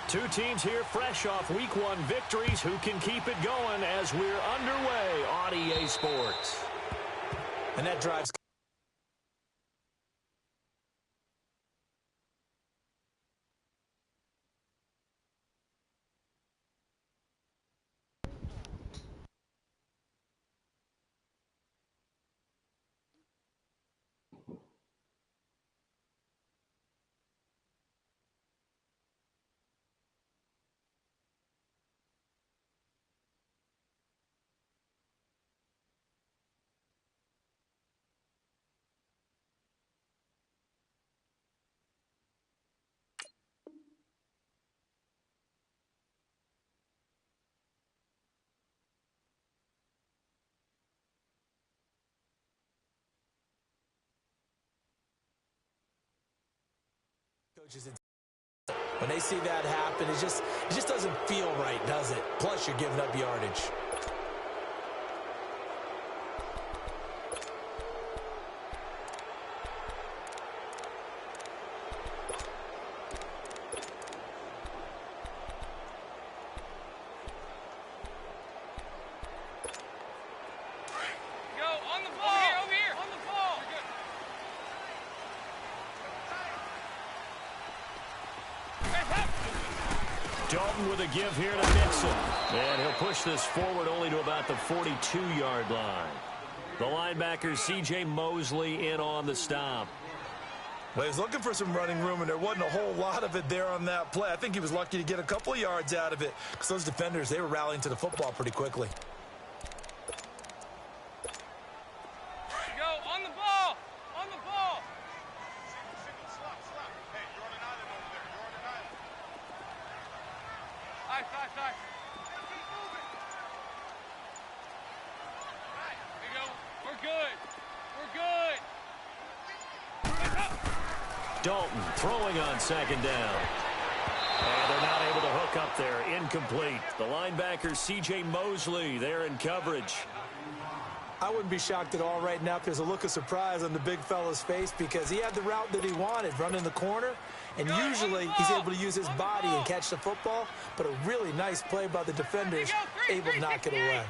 Two teams here fresh off Week 1 victories. Who can keep it going as we're underway on EA Sports? And that drives... When they see that happen, it just doesn't feel right, does it? Plus, you're giving up yardage. Dalton with a give here to Mixon. And he'll push this forward only to about the 42-yard line. The linebacker, C.J. Mosley, in on the stop. Well, he was looking for some running room, and there wasn't a whole lot of it there on that play. I think he was lucky to get a couple of yards out of it because those defenders, they were rallying to the football pretty quickly. Dalton throwing on second down. And they're not able to hook up there. Incomplete. The linebacker, C.J. Mosley, there in coverage. I wouldn't be shocked at all right now if there's a look of surprise on the big fella's face because he had the route that he wanted, running the corner, and usually he's able to use his body and catch the football, but a really nice play by the defenders, able to knock it away.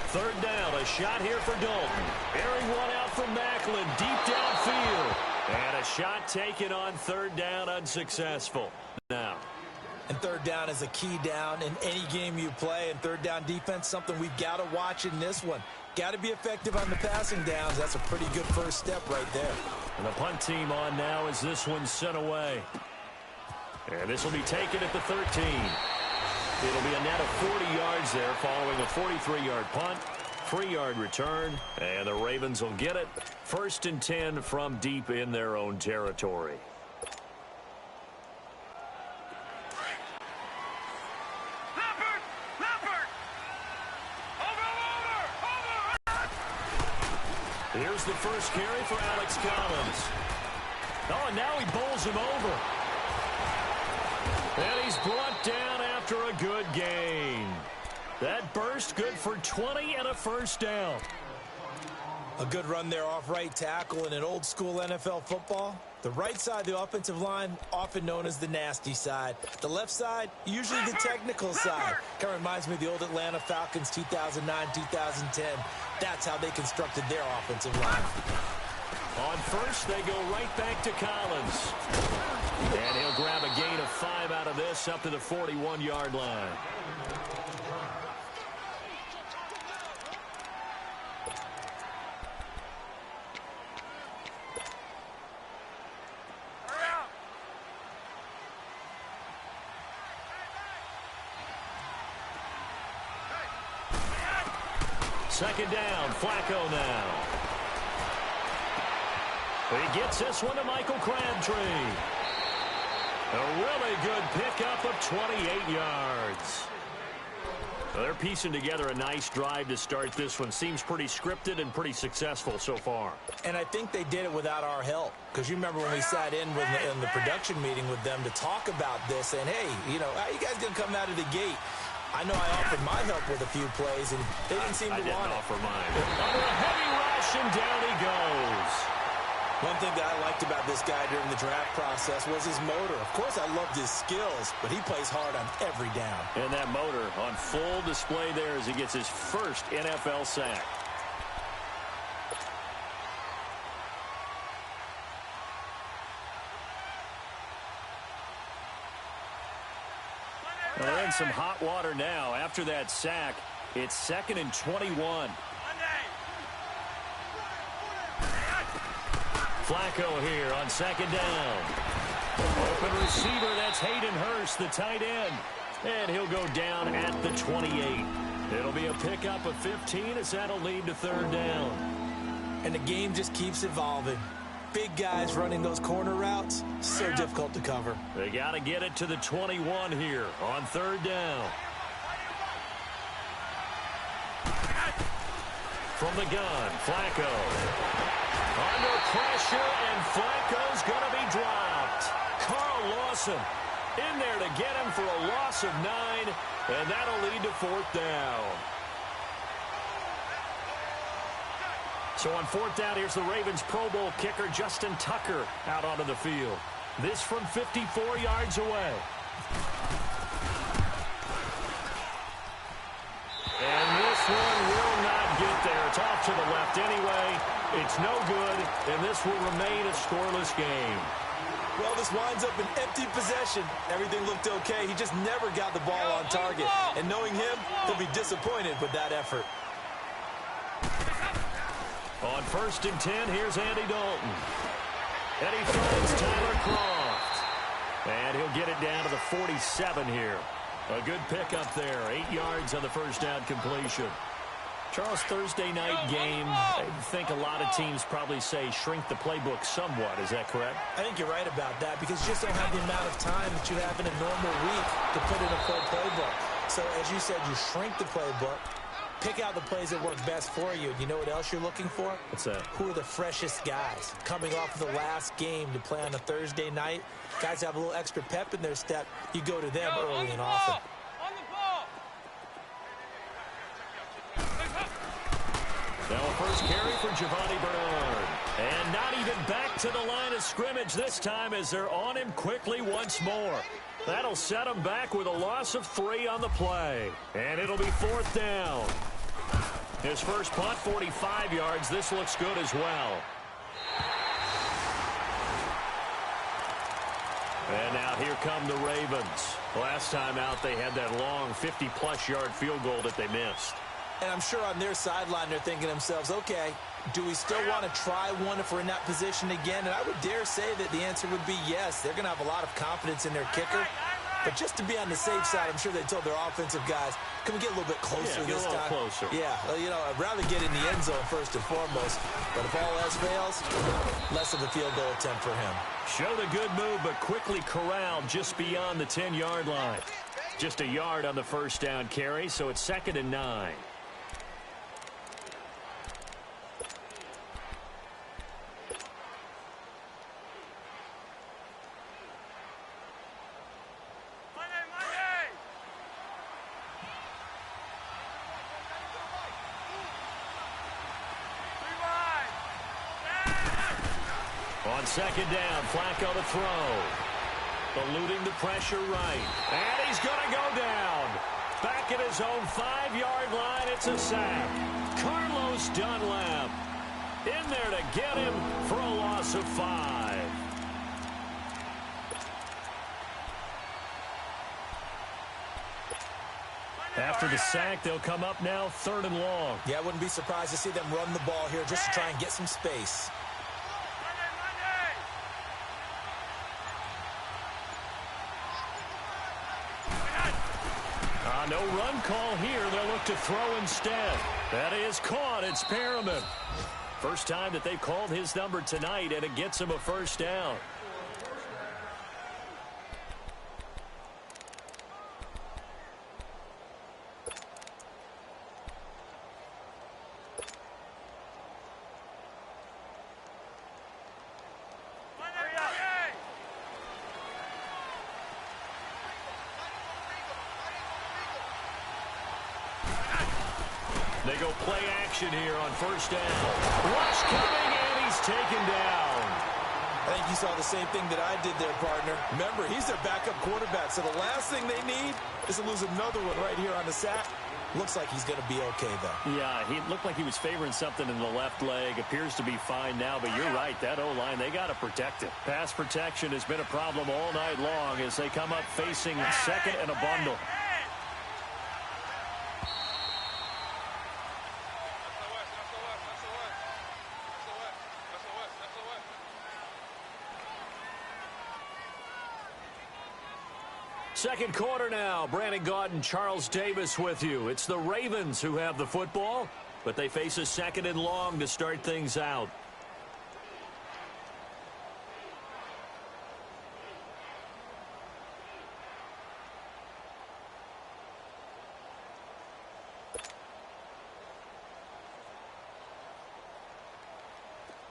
Third down, a shot here for Dalton. Airing one out from Macklin, deep downfield. And a shot taken on third down, unsuccessful. Now. And third down is a key down in any game you play. And third down defense, something we've got to watch in this one. Got to be effective on the passing downs. That's a pretty good first step right there. And the punt team on now as this one's sent away. And this will be taken at the 13. It'll be a net of 40 yards there following a 43-yard punt. 3-yard return, and the Ravens will get it. 1st and 10 from deep in their own territory. Here's the first carry for Alex Collins. Oh, and now he bowls him over. And he's brought down after a good gain. That burst good for 20 and a first down. A good run there off right tackle in an old school NFL football. The right side of the offensive line, often known as the nasty side. The left side, usually the technical side. Kind of reminds me of the old Atlanta Falcons 2009-2010. That's how they constructed their offensive line. On first, they go right back to Collins. And he'll grab a gain of 5 out of this up to the 41-yard line. Second down, Flacco now. He gets this one to Michael Crabtree. A really good pickup of 28 yards. Well, they're piecing together a nice drive to start this one. Seems pretty scripted and pretty successful so far. And I think they did it without our help. Because you remember when we sat in the production meeting with them to talk about this. And, hey, you know, how you guys going to come out of the gate? I know I offered my help with a few plays, and they didn't seem to want it. I didn't offer mine. Under a heavy rush, and down he goes. One thing that I liked about this guy during the draft process was his motor. Of course, I loved his skills, but he plays hard on every down. And that motor on full display there as he gets his first NFL sack. Well, in some hot water now. After that sack, it's 2nd and 21. Flacco here on 2nd down. Open receiver, that's Hayden Hurst, the tight end. And he'll go down at the 28. It'll be a pickup of 15 as that'll lead to 3rd down. And the game just keeps evolving. Big guys running those corner routes, so difficult to cover. They got to get it to the 21 here on 3rd down. From the gun, Flacco. Under pressure, and Flacco's going to be dropped. Carl Lawson in there to get him for a loss of 9, and that'll lead to 4th down. So on 4th down, here's the Ravens Pro Bowl kicker Justin Tucker out onto the field. This from 54 yards away. And this one will not get there. It's off to the left anyway. It's no good, and this will remain a scoreless game. Well, this winds up an empty possession. Everything looked okay. He just never got the ball on target. And knowing him, he'll be disappointed with that effort. On 1st and 10, here's Andy Dalton. And he finds Tyler Kroft. And he'll get it down to the 47 here. A good pickup there. 8 yards on the 1st down completion. Charles, Thursday night game, I think a lot of teams probably say shrink the playbook somewhat. Is that correct? I think you're right about that because you just don't have the amount of time that you have in a normal week to put in a full playbook. So, as you said, you shrink the playbook, pick out the plays that work best for you. You know what else you're looking for? What's that? Who are the freshest guys? Coming off of the last game to play on a Thursday night, guys have a little extra pep in their step. You go to them early and often. Now a first carry for Giovani Bernard. And not even back to the line of scrimmage this time as they're on him quickly once more. That'll set him back with a loss of 3 on the play. And it'll be 4th down. His first punt, 45 yards. This looks good as well. And now here come the Ravens. Last time out, they had that long 50-plus yard field goal that they missed. And I'm sure on their sideline they're thinking to themselves, okay, do we still want to try one if we're in that position again? And I would dare say that the answer would be yes. They're going to have a lot of confidence in their kicker. But just to be on the safe side, I'm sure they told their offensive guys, can we get a little bit closer this time? Closer. Yeah, well, you know, I'd rather get in the end zone first and foremost. But if all else fails, less of a field goal attempt for him. Showed a good move, but quickly corralled just beyond the 10-yard line. Just a yard on the first down carry, so it's 2nd and 9. On 2nd down, Flacco to throw. Eluding the pressure right. And he's going to go down. Back at his own 5-yard line, it's a sack. Carlos Dunlap in there to get him for a loss of 5. After the sack, they'll come up now 3rd and long. Yeah, I wouldn't be surprised to see them run the ball here just to try and get some space. No run call here. They'll look to throw instead. That is caught. It's Perriman. First time that they've called his number tonight, and it gets him a first down. They go play action here on first down. Rush coming, and he's taken down. I think you saw the same thing that I did there, partner. Remember, he's their backup quarterback, so the last thing they need is to lose another one right here on the sack. Looks like he's going to be okay, though. Yeah, he looked like he was favoring something in the left leg. Appears to be fine now, but you're right. That O-line, they got to protect it. Pass protection has been a problem all night long as they come up facing second and a bundle. Second quarter now. Brandon Gaudin and Charles Davis with you. It's the Ravens who have the football, but they face a second and long to start things out.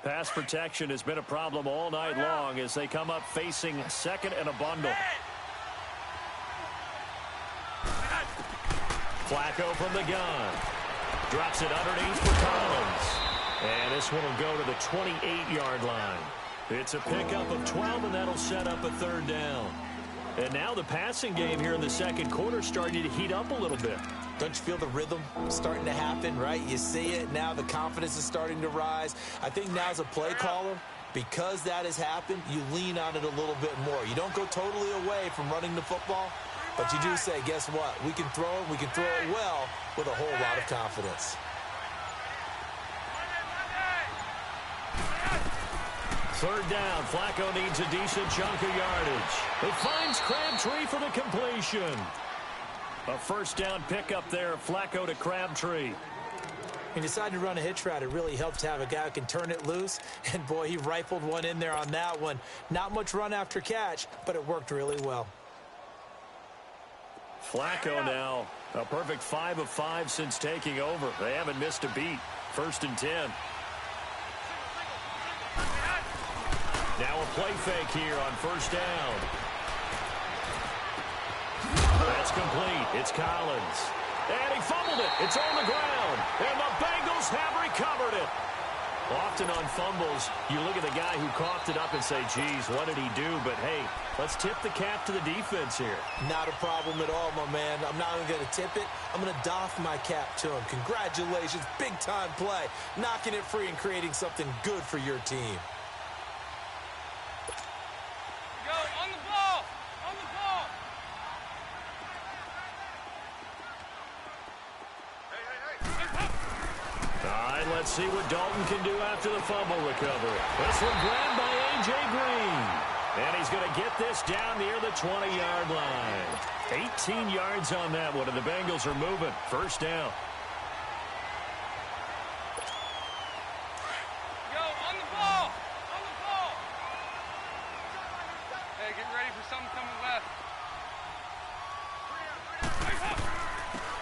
Pass protection has been a problem all night long as they come up facing second and a bundle. Flacco from the gun. Drops it underneath for Collins. And this one will go to the 28-yard line. It's a pickup of 12, and that'll set up a third down. And now the passing game here in the second quarter starting to heat up a little bit. Don't you feel the rhythm starting to happen, right? You see it. Now the confidence is starting to rise. I think now as a play caller, because that has happened, you lean on it a little bit more. You don't go totally away from running the football. But you do say, guess what? We can throw it. We can throw it well with a whole lot of confidence. Third down. Flacco needs a decent chunk of yardage. It finds Crabtree for the completion. A first down pickup there. Flacco to Crabtree. He decided to run a hitch route. It really helps to have a guy who can turn it loose. And, boy, he rifled one in there on that one. Not much run after catch, but it worked really well. Flacco now a perfect 5 of 5 since taking over. They haven't missed a beat. First and 10. Now a play fake here on first down. That's complete. It's Collins. And he fumbled it. It's on the ground. And the Bengals have recovered it. Often on fumbles, you look at the guy who coughed it up and say, geez, what did he do? But, hey, let's tip the cap to the defense here. Not a problem at all, my man. I'm not even going to tip it. I'm going to doff my cap to him. Congratulations. Big-time play. Knocking it free and creating something good for your team. Go, on the ball. On the ball. All right, let's see what Dalton can do after the fumble recovery. This one grabbed by A.J. Green. And he's going to get this down near the 20-yard line. 18 yards on that one, and the Bengals are moving. First down. Go, on the ball. On the ball. Hey, get ready for something coming left.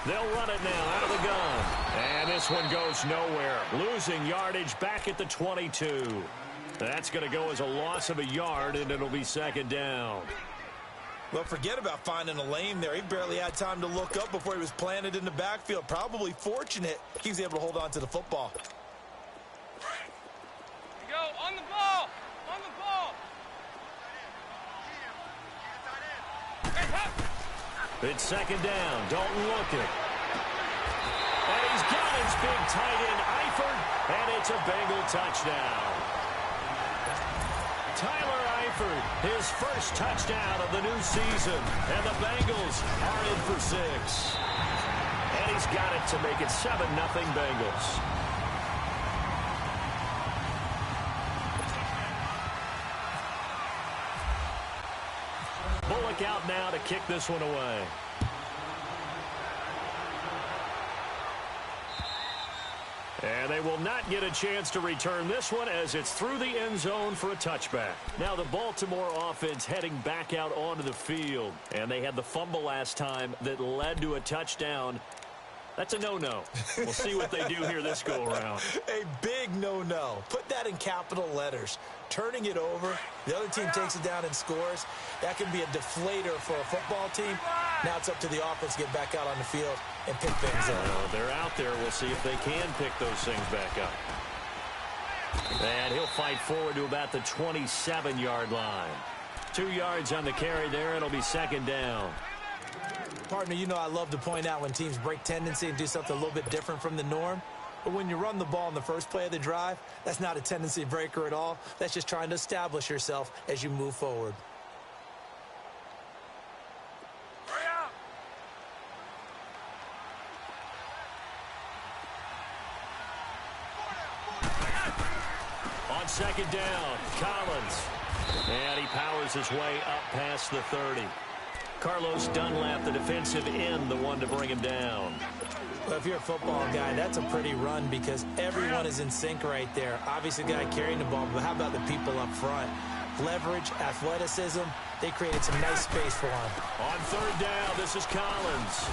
They'll run it now out of the gun. And this one goes nowhere. Losing yardage back at the 22. That's going to go as a loss of a yard, and it'll be second down. Well, forget about finding a lane there. He barely had time to look up before he was planted in the backfield. Probably fortunate he was able to hold on to the football. Go, on the ball. On the ball. It's second down. Dalton looking. And he's got his big tight end, Eifert, and it's a Bengal touchdown. Tyler Eifert, his first touchdown of the new season, and the Bengals are in for 6. And he's got it to make it 7-0 Bengals. Bullock out now to kick this one away. And they will not get a chance to return this one as it's through the end zone for a touchback. Now the Baltimore offense heading back out onto the field. And they had the fumble last time that led to a touchdown. That's a no-no. We'll see what they do here this go-around. A big no-no. Put that in capital letters. Turning it over, the other team takes it down and scores. That can be a deflator for a football team. Now it's up to the offense to get back out on the field and pick things up. They're out there. We'll see if they can pick those things back up. And he'll fight forward to about the 27-yard line. 2 yards on the carry there. It'll be second down. Partner, you know I love to point out when teams break tendency and do something a little bit different from the norm. But when you run the ball in the first play of the drive, that's not a tendency breaker at all. That's just trying to establish yourself as you move forward. On second down, Collins. And he powers his way up past the 30. Carlos Dunlap, the defensive end, the one to bring him down. Well, if you're a football guy, that's a pretty run because everyone is in sync right there. Obviously, the guy carrying the ball, but how about the people up front? Leverage, athleticism, they created some nice space for him. On third down, this is Collins.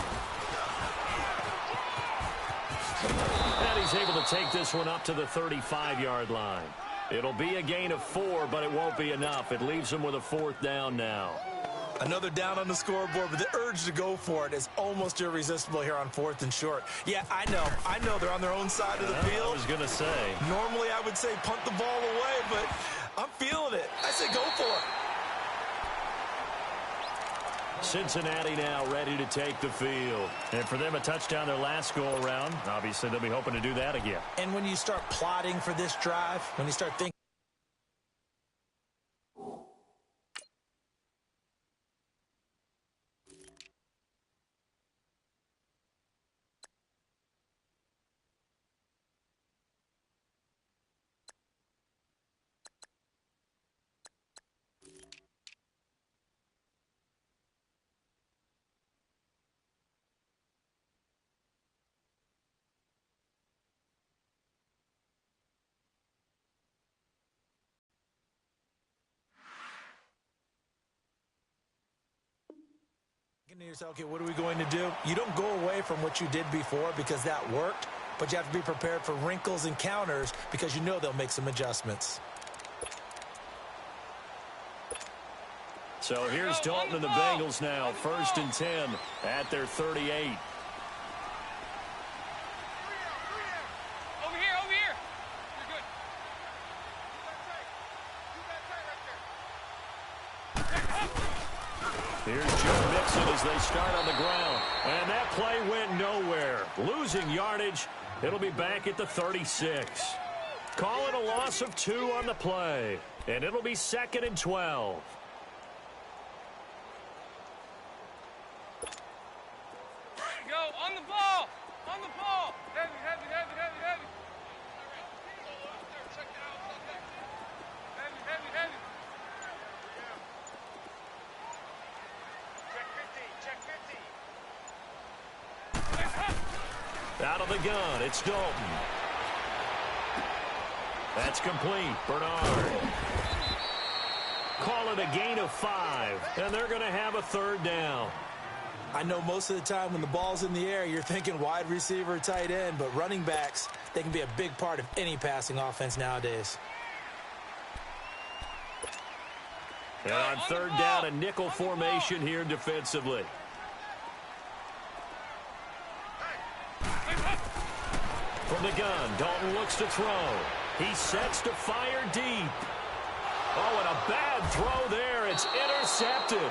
And he's able to take this one up to the 35-yard line. It'll be a gain of 4, but it won't be enough. It leaves him with a 4th down now. Another down on the scoreboard, but the urge to go for it is almost irresistible here on 4th and short. Yeah, I know they're on their own side of the field. I was going to say. Normally I would say punt the ball away, but I'm feeling it. I say go for it. Cincinnati now ready to take the field. And for them, a touchdown their last go-around. Obviously, they'll be hoping to do that again. And when you start plotting for this drive, when you start thinking, to yourself, okay, what are we going to do? You don't go away from what you did before because that worked, but you have to be prepared for wrinkles and counters because you know they'll make some adjustments. So here's Dalton and the Bengals now, 1st and 10 at their 38. Here's Joe Mixon as they start on the ground. And that play went nowhere. Losing yardage. It'll be back at the 36. Call it a loss of 2 on the play. And it'll be 2nd and 12. Go, on the ball! On the ball! Heavy, heavy, heavy, heavy, heavy. Check it out. Heavy, heavy, heavy. Out of the gun, it's Dalton. That's complete. Bernard. Call it a gain of 5, and they're going to have a 3rd down. I know most of the time when the ball's in the air, you're thinking wide receiver, tight end, but running backs, they can be a big part of any passing offense nowadays. And on 3rd down, a nickel formation here defensively. From the gun, Dalton looks to throw. He sets to fire deep. Oh, and a bad throw there. It's intercepted.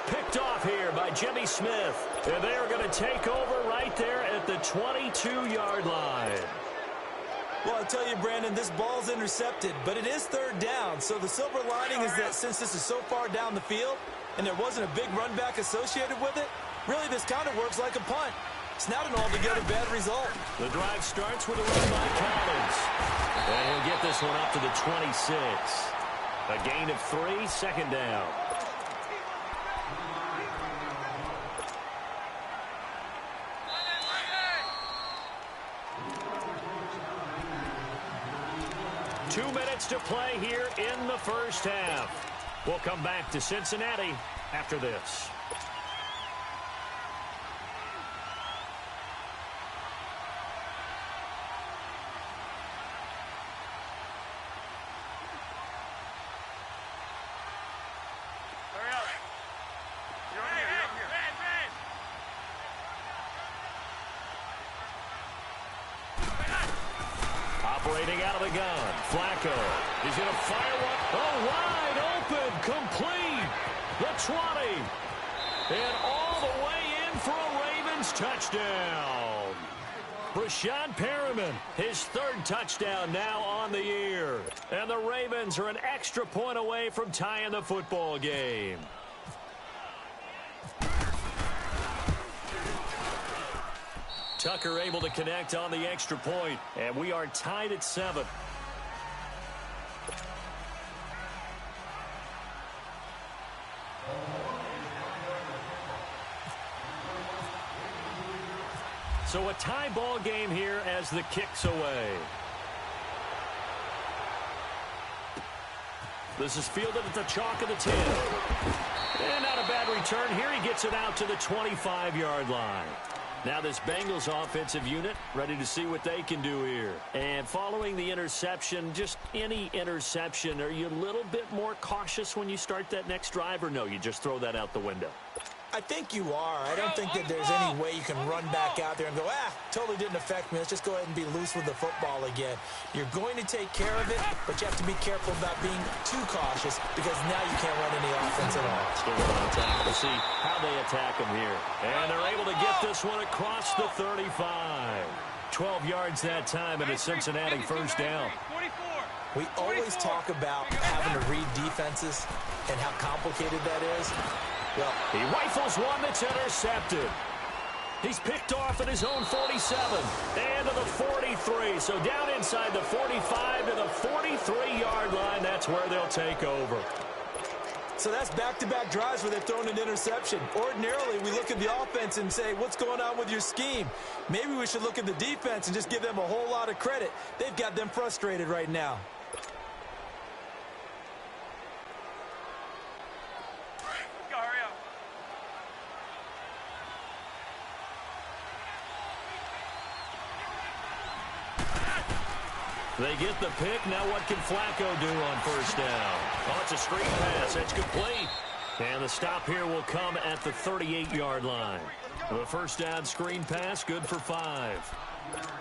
Picked off here by Jimmy Smith. And they are going to take over right there at the 22-yard line. Well, I tell you, Brandon, this ball's intercepted, but it is 3rd down. So the silver lining is that since this is so far down the field and there wasn't a big run back associated with it, really this kind of works like a punt. It's not an altogether bad result. The drive starts with a run by Collins. And he'll get this one up to the 26. A gain of 3, 2nd down. Two minutes to play here in the first half. We'll come back to Cincinnati after this. Separating out of the gun. Flacco. He's going to fire one. Oh, wide open. Complete. The 20. And all the way in for a Ravens touchdown. Breshad Perriman, his third touchdown now on the year. And the Ravens are an extra point away from tying the football game. Tucker able to connect on the extra point, and we are tied at 7. So a tie ball game here as the kick's away. This is fielded at the chalk of the 10. And not a bad return here. He gets it out to the 25-yard line. Now this Bengals offensive unit ready to see what they can do here. And following the interception, just any interception, are you a little bit more cautious when you start that next drive, or no, you just throw that out the window? I think you are. I don't think that there's any way you can run back out there and go, totally didn't affect me. Let's just go ahead and be loose with the football again. You're going to take care of it, but you have to be careful about being too cautious because now you can't run any offense at all. Still on attack. We'll see how they attack him here. And they're able to get this one across the 35. 12 yards that time, and a Cincinnati first down. We always talk about having to read defenses and how complicated that is. Well, he rifles one that's intercepted. He's picked off at his own 47 and to the 43. So down inside the 45 to the 43-yard line. That's where they'll take over. So that's back-to-back drives where they've thrown an interception. Ordinarily, we look at the offense and say, what's going on with your scheme? Maybe we should look at the defense and just give them a whole lot of credit. They've got them frustrated right now. They get the pick. Now what can Flacco do on first down? Oh, it's a screen pass. It's complete. And the stop here will come at the 38-yard line. The first down screen pass, good for 5.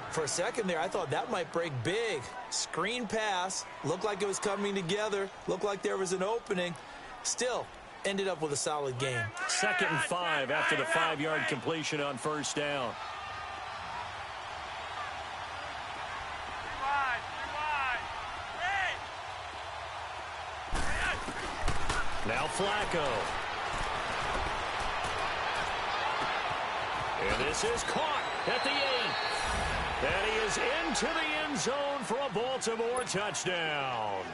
For a second there, I thought that might break big. Screen pass. Looked like it was coming together. Looked like there was an opening. Still, ended up with a solid game. 2nd and 5 after the 5-yard completion on first down. Now Flacco. And this is caught at the 8. And he is into the end zone for a Baltimore touchdown.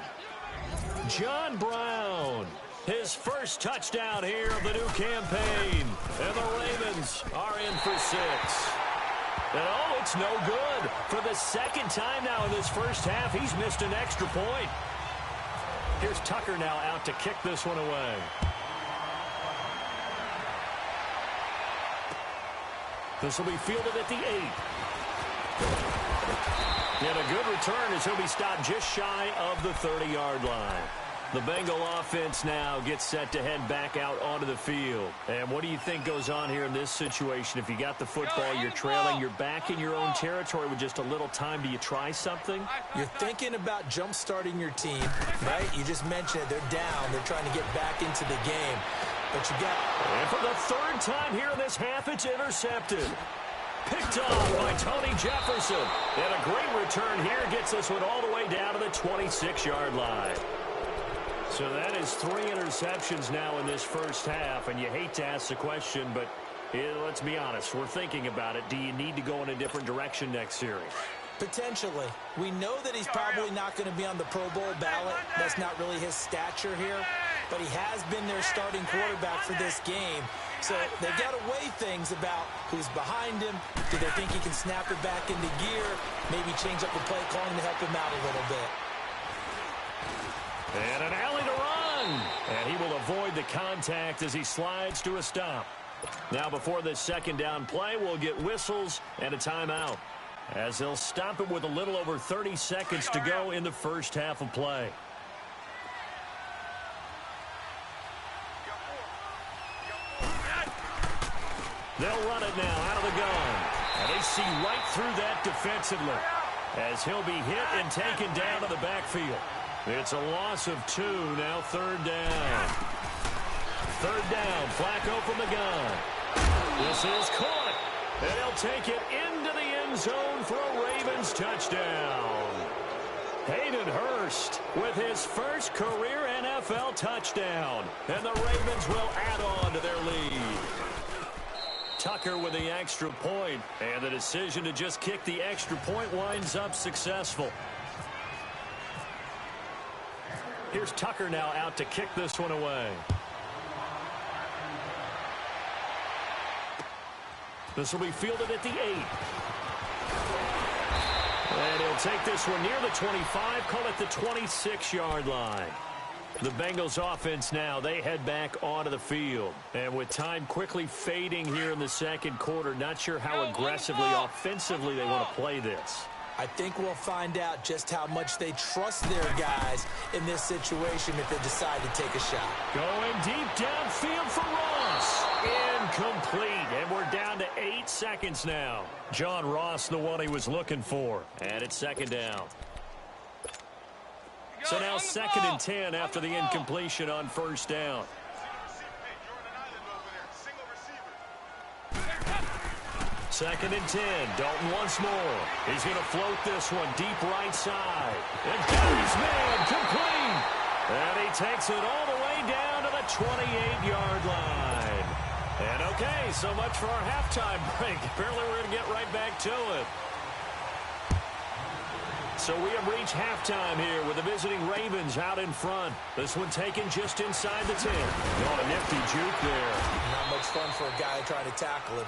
John Brown, his first touchdown here of the new campaign. And the Ravens are in for 6. And oh, it's no good. For the second time now in this first half, he's missed an extra point. Here's Tucker now out to kick this one away. This will be fielded at the 8. And a good return as he'll be stopped just shy of the 30-yard line. The Bengal offense now gets set to head back out onto the field. And what do you think goes on here in this situation? If you got the football, you're trailing, you're back in your own territory with just a little time. Do you try something? You're thinking about jump-starting your team, right? You just mentioned it. They're down. They're trying to get back into the game. But you got... And for the third time here in this half, it's intercepted. Picked off by Tony Jefferson. And a great return here gets this one all the way down to the 26-yard line. So that is 3 interceptions now in this first half, and you hate to ask the question, but let's be honest, we're thinking about it. Do you need to go in a different direction next series? Potentially. We know that he's probably not going to be on the Pro Bowl ballot. That's not really his stature here, but he has been their starting quarterback for this game. So they've got to weigh things about who's behind him. Do they think he can snap it back into gear? Maybe change up the play calling to help him out a little bit. And an alley to run. And he will avoid the contact as he slides to a stop. Now before this second down play, we'll get whistles and a timeout, as they'll stop it with a little over 30 seconds to go in the first half of play. They'll run it now out of the gun. And they see right through that defensively. as he'll be hit and taken down to the backfield. It's a loss of 2, now 3rd down. 3rd down, Flacco from the gun. This is caught, and he'll take it into the end zone for a Ravens touchdown. Hayden Hurst with his first career NFL touchdown, and the Ravens will add on to their lead. Tucker with the extra point, and the decision to just kick the extra point winds up successful. Here's Tucker now out to kick this one away. This will be fielded at the 8. And he'll take this one near the 25, call it the 26-yard line. The Bengals offense now, they head back onto the field. And with time quickly fading here in the second quarter, not sure how aggressively, offensively they want to play this. I think we'll find out just how much they trust their guys in this situation if they decide to take a shot. Going deep downfield for Ross. Incomplete. And we're down to 8 seconds now. John Ross, the one he was looking for. And it's 2nd down. So now 2nd and 10 after the incompletion on 1st down. 2nd and 10. Dalton once more. He's going to float this one deep right side. And got his man complete. And he takes it all the way down to the 28-yard line. And okay, so much for our halftime break. Apparently we're going to get right back to it. So we have reached halftime here with the visiting Ravens out in front. This one taken just inside the 10. Oh, a nifty juke there. Not much fun for a guy trying to tackle him.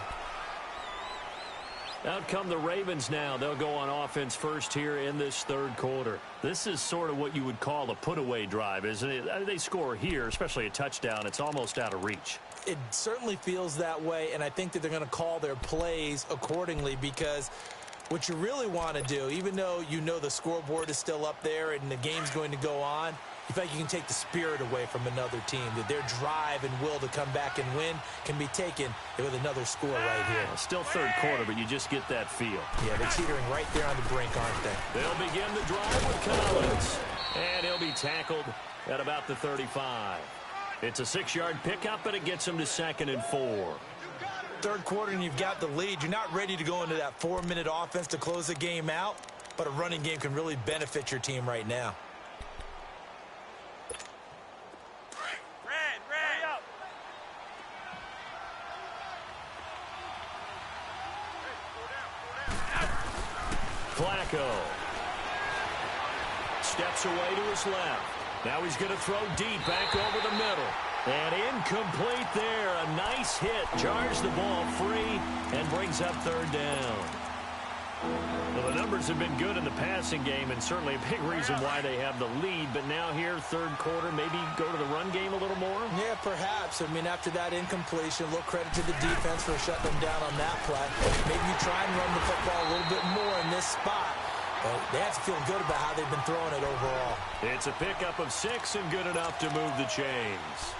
Out come the Ravens now. They'll go on offense first here in this 3rd quarter. This is sort of what you would call a put-away drive, isn't it? They score here, especially a touchdown. It's almost out of reach. It certainly feels that way, and I think that they're going to call their plays accordingly because what you really want to do, even though you know the scoreboard is still up there and the game's going to go on, you feel like you can take the spirit away from another team, that their drive and will to come back and win can be taken with another score right here. Still 3rd quarter, but you just get that feel. Yeah, they're teetering right there on the brink, aren't they? They'll begin the drive with Collins. And he'll be tackled at about the 35. It's a 6-yard pickup, but it gets him to 2nd and 4. 3rd quarter and you've got the lead. You're not ready to go into that 4-minute offense to close the game out, but a running game can really benefit your team right now. Flacco steps away to his left. Now he's going to throw deep back over the middle. And incomplete there. A nice hit. Jars the ball free and brings up 3rd down. Well, the numbers have been good in the passing game and certainly a big reason why they have the lead. But now here, 3rd quarter, maybe go to the run game a little more? Yeah, perhaps. I mean, after that incompletion, a little credit to the defense for shutting them down on that play. Maybe you try and run the football a little bit more in this spot. But they have to feel good about how they've been throwing it overall. It's a pickup of 6 and good enough to move the chains.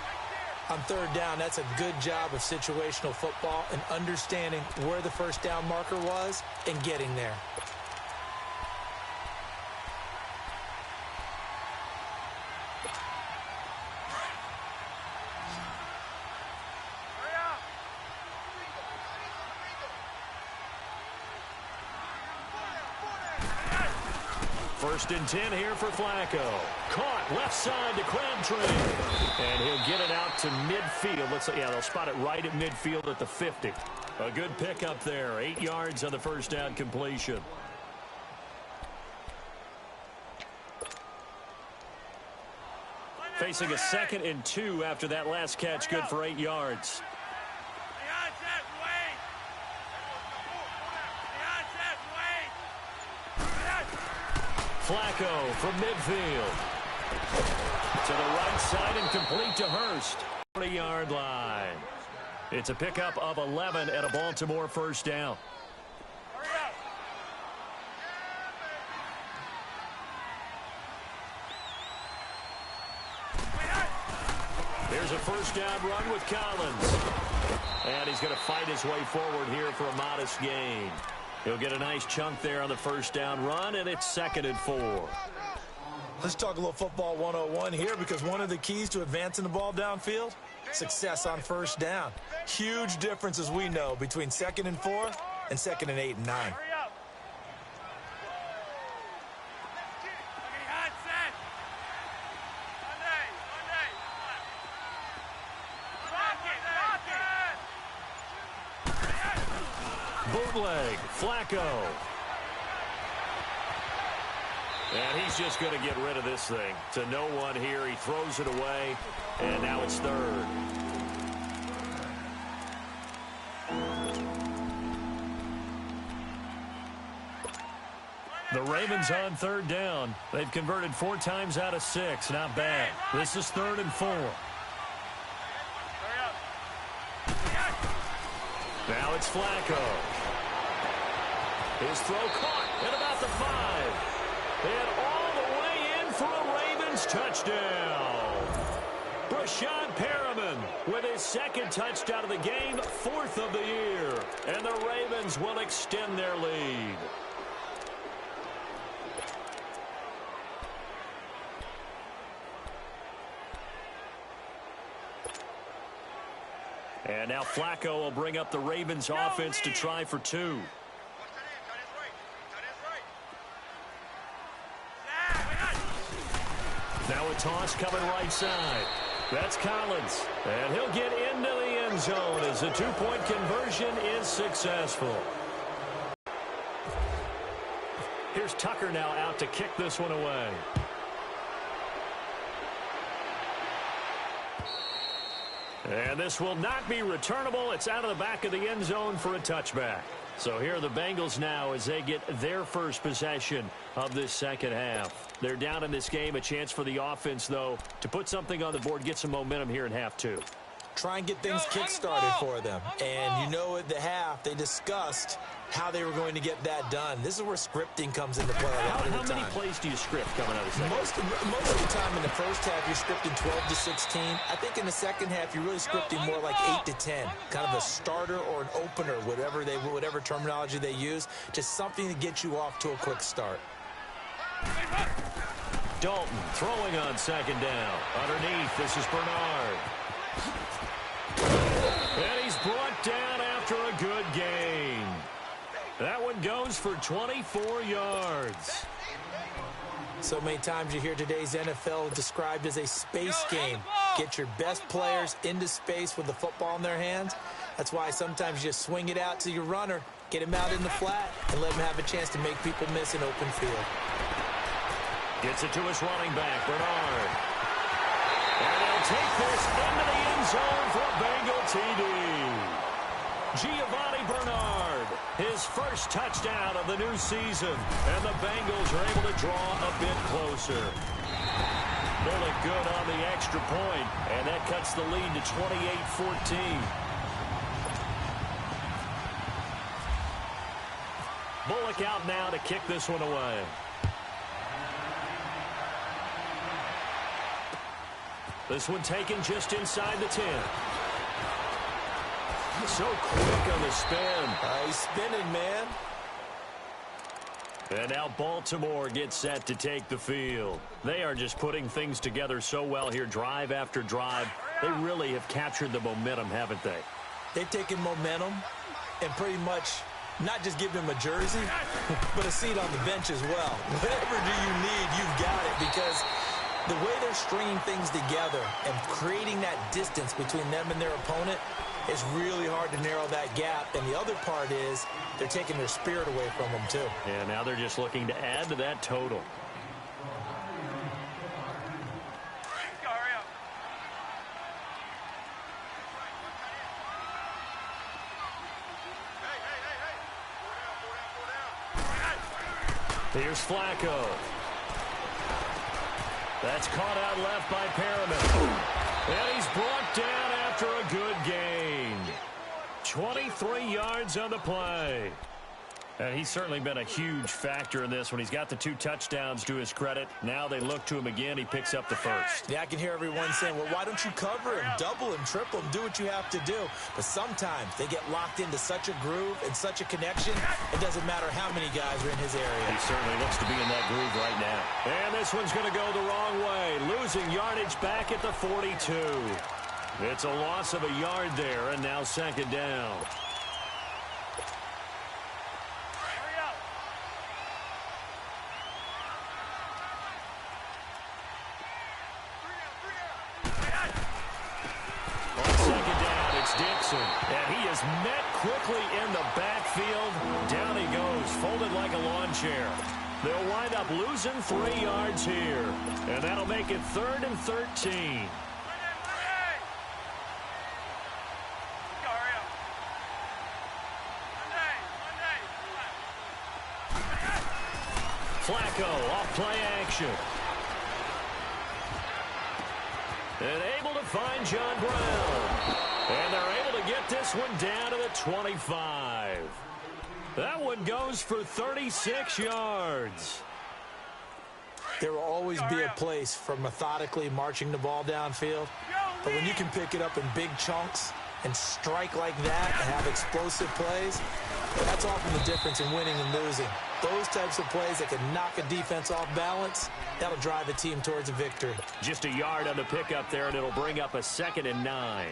On 3rd down, that's a good job of situational football and understanding where the 1st down marker was and getting there. First and 10 here for Flacco. Caught left side to Crabtree. And he'll get it out to midfield. They'll spot it right at midfield at the 50. A good pickup there. 8 yards on the 1st down completion. Facing a 2nd and 2 after that last catch. Good for 8 yards. Flacco from midfield. To the right side and complete to Hurst. 40-yard line. It's a pickup of 11 at a Baltimore 1st down. Here's a 1st down run with Collins. And he's going to fight his way forward here for a modest gain. He'll get a nice chunk there on the first down run, and it's 2nd and 4. Let's talk a little football 101 here, because one of the keys to advancing the ball downfield, success on first down. Huge difference, as we know, between 2nd and 4 and 2nd and 8 and 9. Bootleg, Flacco. And he's just going to get rid of this thing. To no one here. He throws it away, and now it's 3rd. The Ravens on 3rd down. They've converted 4 times out of 6. Not bad. This is 3rd and 4. Now it's Flacco. His throw caught at about the 5. And all the way in for a Ravens touchdown. Breshad Perriman with his 2nd touchdown of the game, 4th of the year. And the Ravens will extend their lead. And now Flacco will bring up the Ravens offense to try for 2. Now a toss coming right side. That's Collins. And he'll get into the end zone as the 2-point conversion is successful. Here's Tucker now out to kick this one away. And this will not be returnable. It's out of the back of the end zone for a touchback. So here are the Bengals now as they get their first possession of this second half. They're down in this game. A chance for the offense, though, to put something on the board, get some momentum here in half 2. Try and get things kick-started for them. And you know at the half, they discussed how they were going to get that done. This is where scripting comes into play a lot of the time. How many plays do you script coming out of the second? Most of the time in the first half, you're scripting 12 to 16. I think in the second half, you're really scripting more like 8 to 10. Kind of a starter or an opener, whatever terminology they use. Just something to get you off to a quick start. Dalton throwing on 2nd down. Underneath, this is Bernard. And he's brought down after a good gain. That one goes for 24 yards. So many times you hear today's NFL described as a space game. Get your best players into space with the football in their hands. That's why sometimes you just swing it out to your runner, get him out in the flat, and let him have a chance to make people miss an open field. Gets it to his running back, Bernard. And he'll take this into the end zone for a Bengal TD. Giovanni Bernard, his first touchdown of the new season. And the Bengals are able to draw a bit closer. Bullock good on the extra point, and that cuts the lead to 28-14. Bullock out now to kick this one away. This one taken just inside the 10. So quick on the spin. He's spinning, man. And now Baltimore gets set to take the field. They are just putting things together so well here, drive after drive. They really have captured the momentum, haven't they? They've taken momentum and pretty much not just given him a jersey, but a seat on the bench as well. Whatever do you need, you've got it, because the way they're stringing things together and creating that distance between them and their opponent, it's really hard to narrow that gap. And the other part is they're taking their spirit away from them, too. Yeah, now they're just looking to add to that total. Here's Flacco. That's caught out left by Perriman. And he's brought down after a good gain. 23 yards on the play. And he's certainly been a huge factor in this when he's got the 2 touchdowns to his credit. Now they look to him again. He picks up the first. Yeah, I can hear everyone saying, well, why don't you cover him, double him, triple him, do what you have to do. But sometimes they get locked into such a groove and such a connection, it doesn't matter how many guys are in his area. He certainly looks to be in that groove right now. And this one's going to go the wrong way, losing yardage back at the 42. It's a loss of a yard there, and now second down. Dixon, and he is met quickly in the backfield. Down he goes, folded like a lawn chair. They'll wind up losing 3 yards here, and that'll make it 3rd and 13. Flacco off play action. And able to find John Brown. And they're able to get this one down to the 25. That one goes for 36 yards. There will always be a place for methodically marching the ball downfield. But when you can pick it up in big chunks and strike like that and have explosive plays, that's often the difference in winning and losing. Those types of plays that can knock a defense off balance, that'll drive a team towards a victory. Just a yard on the pickup there, and it'll bring up a 2nd and 9.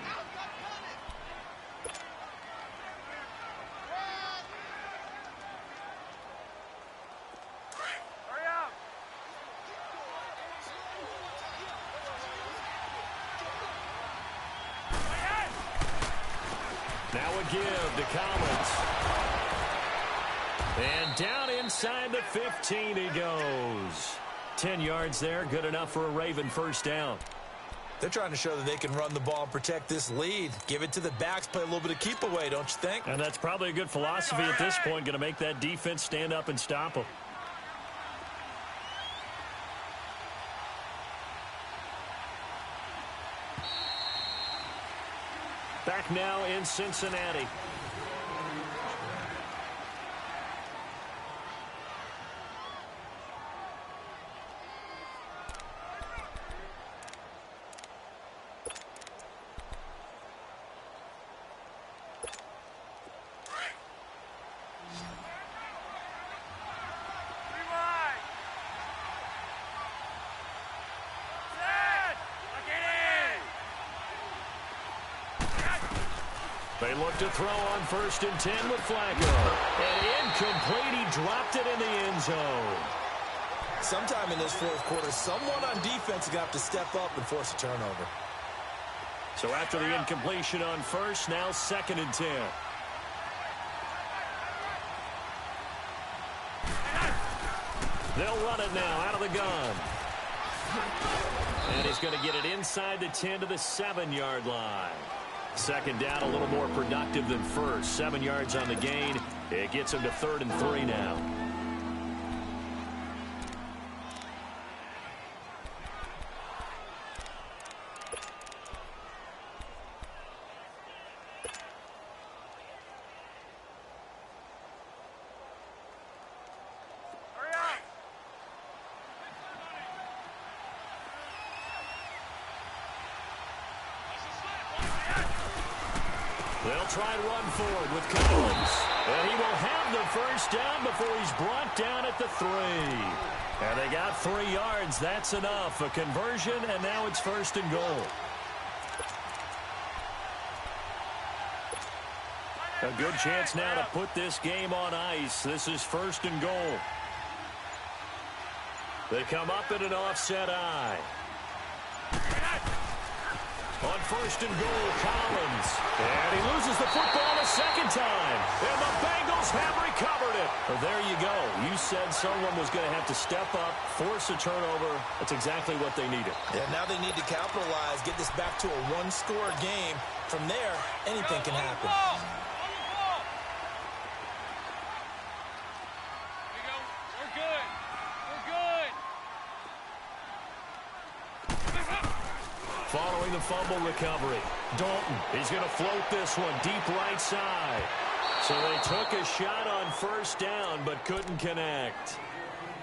Now a give to Collins. And down inside the 15 he goes. 10 yards there, good enough for a Raven first down. They're trying to show that they can run the ball and protect this lead. Give it to the backs, play a little bit of keep away, don't you think? And that's probably a good philosophy at this point, going to make that defense stand up and stop them. Back now in Cincinnati. They look to throw on 1st and 10 with Flacco. And incomplete. He dropped it in the end zone. Sometime in this 4th quarter, someone on defense is going to have to step up and force a turnover. So after the incompletion on 1st, now 2nd and 10. They'll run it now out of the gun. And he's going to get it inside the 10 to the 7-yard line. 2nd down, a little more productive than 1st. 7 yards on the gain. It gets him to 3rd and 3 now. They'll try and run forward with Collins. And he will have the first down before he's brought down at the 3. And they got 3 yards. That's enough. A conversion, and now it's 1st and goal. A good chance now to put this game on ice. This is 1st and goal. They come up in an offset eye. On 1st and goal, Collins. And he loses the football a 2nd time. And the Bengals have recovered it. Well, there you go. You said someone was going to have to step up, force a turnover. That's exactly what they needed. Yeah, now they need to capitalize, get this back to a 1-score game. From there, anything can happen. Following the fumble recovery, Dalton is going to float this one deep right side. So they took a shot on first down, but couldn't connect.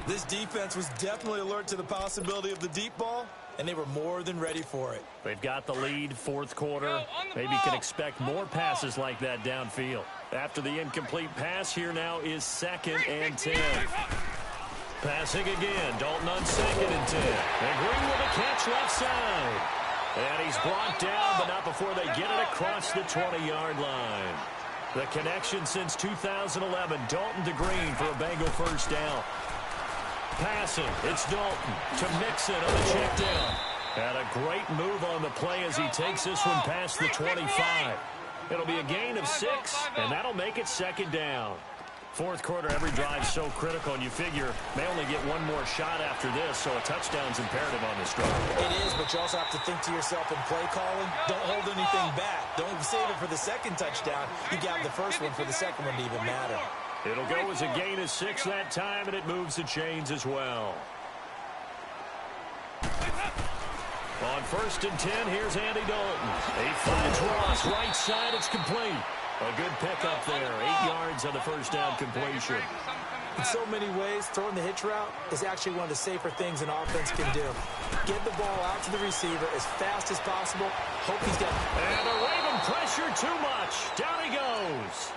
This defense was definitely alert to the possibility of the deep ball, and they were more than ready for it. They've got the lead, fourth quarter. Maybe can expect more passes like that downfield. After the incomplete pass, here now is 2nd and 10. Passing again, Dalton on 2nd and 10. And Green with a catch left side. And he's brought down, but not before they get it across the 20-yard line. The connection since 2011, Dalton to Green for a Bengal first down. Passing, it's Dalton to Mixon on the check down. And a great move on the play as he takes this one past the 25. It'll be a gain of 6, and that'll make it 2nd down. Fourth quarter, every drive so critical, and you figure may only get one more shot after this, so a touchdown's imperative on this drive. It is, but you also have to think to yourself in play calling, don't hold anything back. Don't save it for the second touchdown. You got the first one for the second one to even matter. It'll go as a gain of 6 that time, and it moves the chains as well. On 1st and 10, here's Andy Dalton. He finds Ross, right side, it's complete. A good pickup there, 8 yards on the first down completion. In so many ways, throwing the hitch route is actually one of the safer things an offense can do. Get the ball out to the receiver as fast as possible. Hope he's got... And the Raven pressure too much. Down he goes.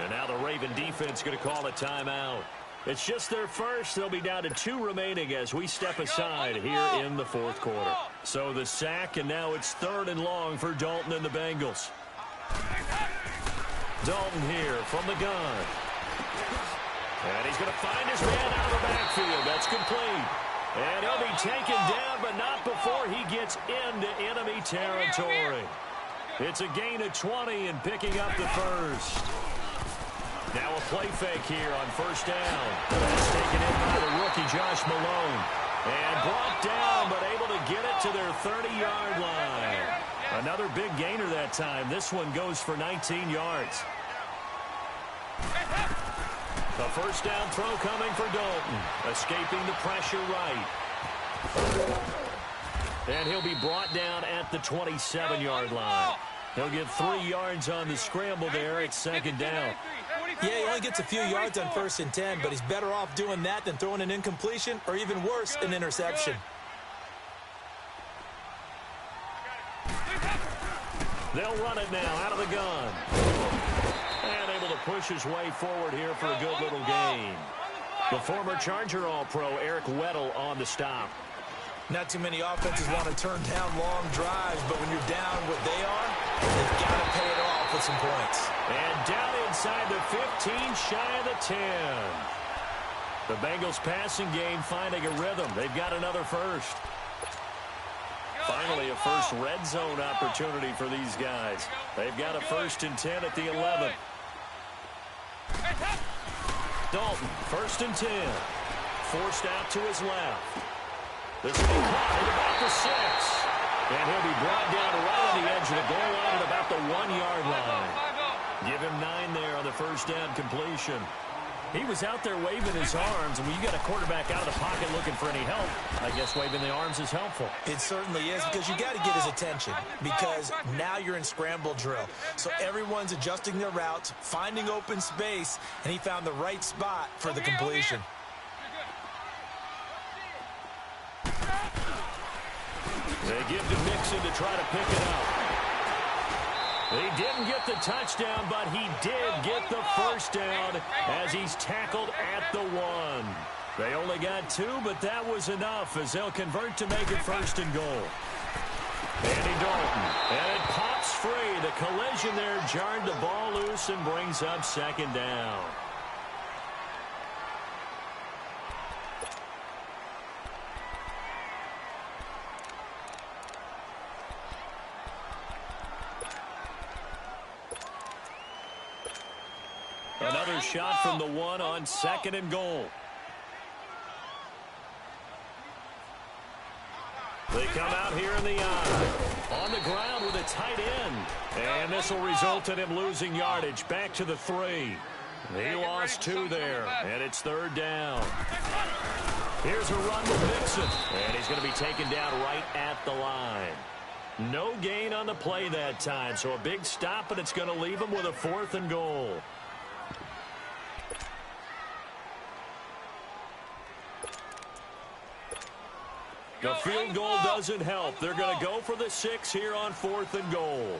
And now the Raven defense going to call a timeout. It's just their first. They'll be down to 2 remaining as we step aside here in the fourth quarter. So the sack, and now it's 3rd and long for Dalton and the Bengals. Dalton here from the gun. And he's going to find his man out of the backfield. That's complete. And he'll be taken down, but not before he gets into enemy territory. It's a gain of 20 and picking up the first. Now a play fake here on first down. That's taken in by the rookie Josh Malone. And brought down, but able to get it to their 30-yard line. Another big gainer that time. This one goes for 19 yards. The first down throw coming for Dalton. Escaping the pressure right. And he'll be brought down at the 27-yard line. He'll get 3 yards on the scramble there at 2nd down. Yeah, he only gets a few yards on 1st and 10, but he's better off doing that than throwing an incompletion or even worse, an interception. They'll run it now out of the gun. And able to push his way forward here for a good little gain. The former Charger All-Pro Eric Weddle on the stop. Not too many offenses want to turn down long drives, but when you're down what they are, they've got to pay it off with some points. And down inside the 15, shy of the 10. The Bengals passing game finding a rhythm. They've got another first. Finally, a first red zone opportunity for these guys. They've got a 1st and 10 at the 11. Dalton, 1st and 10. Forced out to his left. This will be caught at about the 6. And he'll be brought down right on the edge of the goal line at about the 1-yard line. Give him 9 there on the first down completion. He was out there waving his arms, and when you got a quarterback out of the pocket looking for any help, I guess waving the arms is helpful. It certainly is, because you got to get his attention, because now you're in scramble drill. So everyone's adjusting their routes, finding open space, and he found the right spot for the completion. They give to Mixon to try to pick it up. He didn't get the touchdown, but he did get the first down as he's tackled at the 1. They only got 2, but that was enough as they'll convert to make it 1st and goal. Andy Dalton, and it pops free. The collision there jarred the ball loose and brings up 2nd down. Another shot from the 1 on 2nd and goal. They come out here in the eye. On the ground with a tight end. And this will result in him losing yardage. Back to the 3. He lost 2 there. And it's 3rd down. Here's a run with Mixon. And he's going to be taken down right at the line. No gain on the play that time, so a big stop, and it's going to leave them with a 4th and goal. The field goal doesn't help. They're going to go for the 6 here on 4th and goal.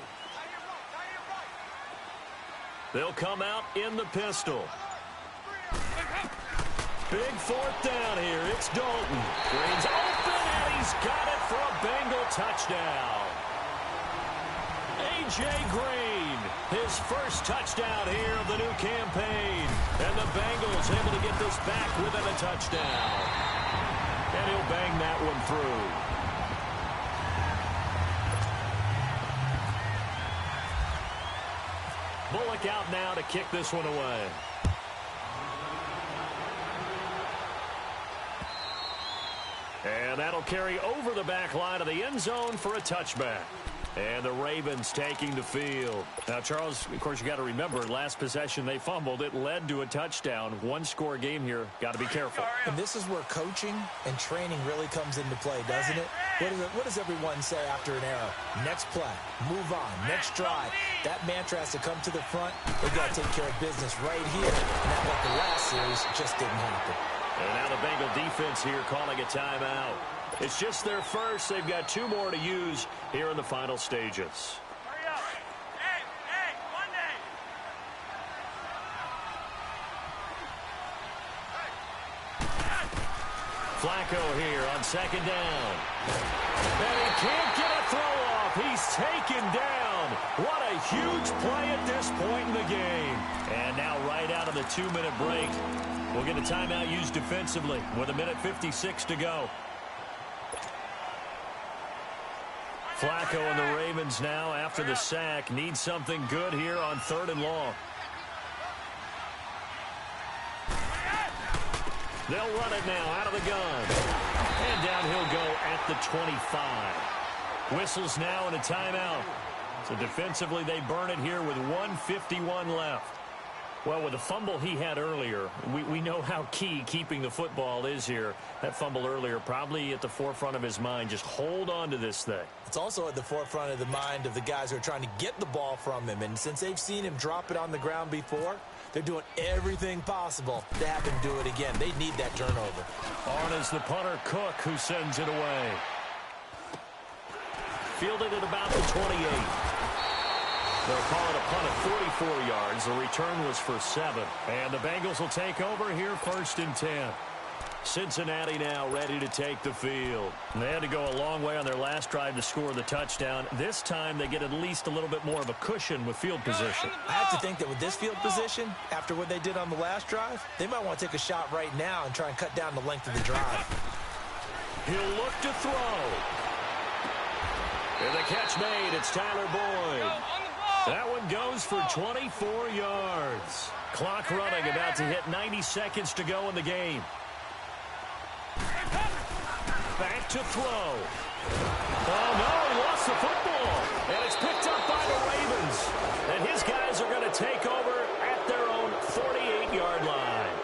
They'll come out in the pistol. Big 4th down here. It's Dalton. Green's open, and he's got it for a Bengal touchdown. A.J. Green, his first touchdown here of the new campaign. And the Bengals able to get this back within a touchdown. And he'll bang that one through. Bullock out now to kick this one away. And that'll carry over the back line of the end zone for a touchback. And the Ravens taking the field. Now, Charles, of course, you got to remember, last possession they fumbled. It led to a touchdown. One-score game here. Got to be careful. And this is where coaching and training really comes into play, doesn't it? What does everyone say after an error? Next play, move on, next drive. That mantra has to come to the front. They got to take care of business right here. And that, like the last series, just didn't happen. And now the Bengal defense here calling a timeout. It's just their first. They've got 2 more to use here in the final stages. Hurry up. Hey, one day. Flacco here on 2nd down. And he can't get a throw off. He's taken down. What a huge play at this point in the game. And now right out of the 2-minute break, we'll get a timeout used defensively with 1:56 to go. Flacco and the Ravens now, after the sack, need something good here on 3rd and long. They'll run it now out of the gun. And down he'll go at the 25. Whistles now and a timeout. So defensively they burn it here with 1:51 left. Well, with the fumble he had earlier, we know how key keeping the football is here. That fumble earlier probably at the forefront of his mind. Just hold on to this thing. It's also at the forefront of the mind of the guys who are trying to get the ball from him. And since they've seen him drop it on the ground before, they're doing everything possible to have him do it again. They need that turnover. On is the punter, Cook, who sends it away. Fielded at about the 28. They'll call it a punt of 44 yards. The return was for 7. And the Bengals will take over here 1st and 10. Cincinnati now ready to take the field. And they had to go a long way on their last drive to score the touchdown. This time they get at least a little bit more of a cushion with field position. I have to think that with this field position, after what they did on the last drive, they might want to take a shot right now and try and cut down the length of the drive. He'll look to throw. And the catch made. It's Tyler Boyd. That one goes for 24 yards. Clock running, about to hit 90 seconds to go in the game. Back to throw. Oh, no, he lost the football. And it's picked up by the Ravens. And his guys are going to take over at their own 48-yard line.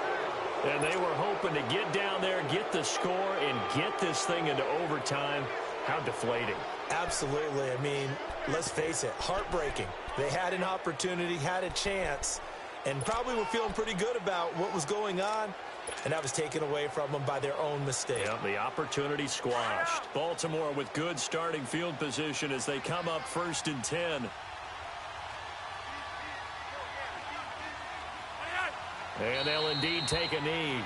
And they were hoping to get down there, get the score, and get this thing into overtime. How deflating. Absolutely. I mean, let's face it, heartbreaking. They had an opportunity, had a chance, and probably were feeling pretty good about what was going on, and that was taken away from them by their own mistake. Yep, the opportunity squashed. Baltimore with good starting field position as they come up 1st and 10. And they'll indeed take a knee.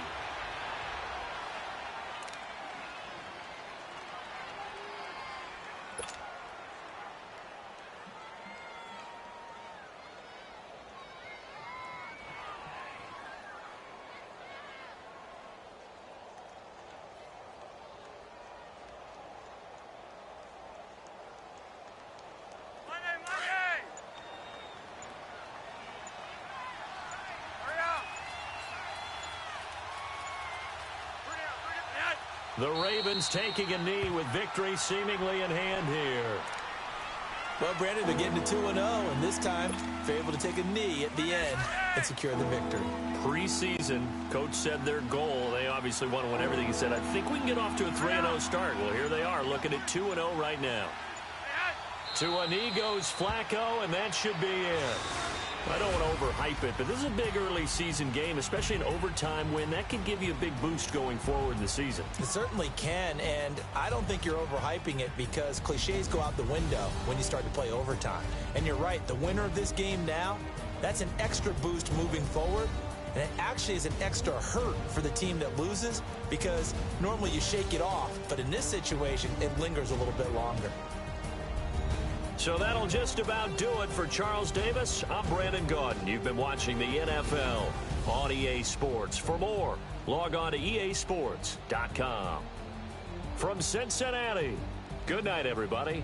The Ravens taking a knee with victory seemingly in hand here. Well, Brandon, they're getting to 2-0, and this time they're able to take a knee at the end and secure the victory. Preseason, coach said their goal, they obviously want to win everything. He said, I think we can get off to a 3-0 start. Well, here they are looking at 2-0 right now. To a knee goes Flacco, and that should be it. I don't want to overhype it, but this is a big early season game, especially an overtime win. That can give you a big boost going forward in the season. It certainly can, and I don't think you're overhyping it because cliches go out the window when you start to play overtime. And you're right, the winner of this game now, that's an extra boost moving forward, and it actually is an extra hurt for the team that loses because normally you shake it off, but in this situation, it lingers a little bit longer. So that'll just about do it for Charles Davis. I'm Brandon Gaudin. You've been watching the NFL on EA Sports. For more, log on to easports.com. From Cincinnati, good night, everybody.